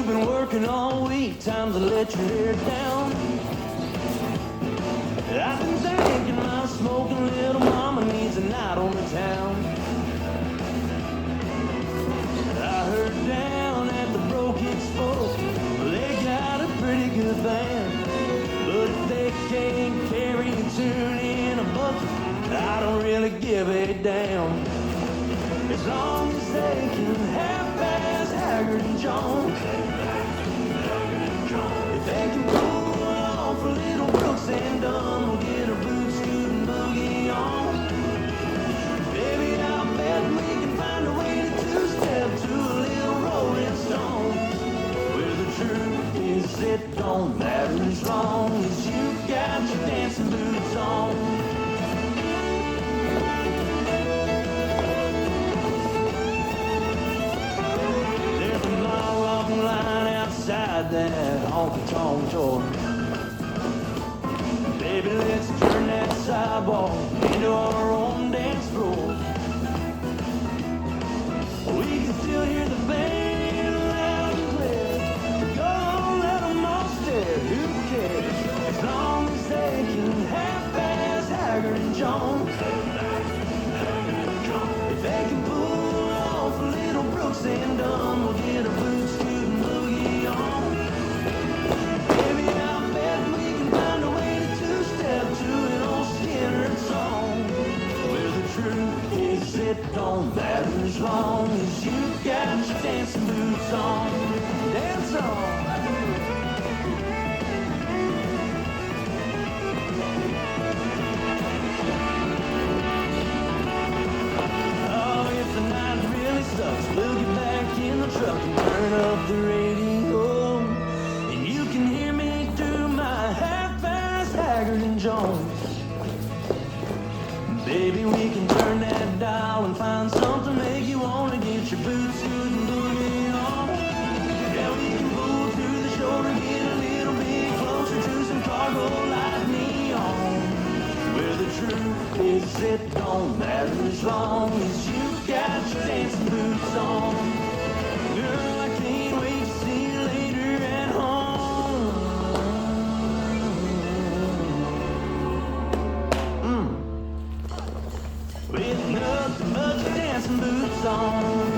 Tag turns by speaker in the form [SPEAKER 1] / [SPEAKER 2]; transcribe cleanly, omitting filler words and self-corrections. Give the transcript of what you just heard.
[SPEAKER 1] been working all week, time to let your hair down. I've been thinking my smoking little mama needs a night on the town. I heard down at the Broke Expo, they got a pretty good band. But if they can't carry a tune in a bucket, I don't really give a damn. As long as they can half-ass Haggard and Jones. If they can pull off a little Brooks and Dunn, we'll get our boots, scoot, and boogie on. Baby, I'll bet we can find a way to two-step to a little Rolling Stone. Where the truth is, it don't matter as long as you got your dancing boots on. There's a mile-long line outside that honky-tonk joint. Baby, let's turn that sidewalk into our own dance floor. We can still hear the band loud and clear. Go on, let them all stare, who cares? As long as they can half-ass Haggard and Jones. If they can pull off a little Brooks and Dunn, we'll get our boots, scoot, and boogie on. Baby, I bet we can find a way to two-step to an old Skinner song. Where the truth is, it don't matter as long as you got your dancing boots on. Dance on. Oh, if the night really sucks, we'll get back in the truck and turn up the radio. And you can hear me do my half-ass Haggard and Jones. Baby, we can turn that dial and find something to make you wanna get your boots, suit, and boogie on. Yeah, we can pull through the shoulder, get a little bit closer to some cargo light neon. Where the truth is, it don't matter as long as you got your dancing boots on. Girl, I can't wait to see you later at home. With nothing but your dancing boots on.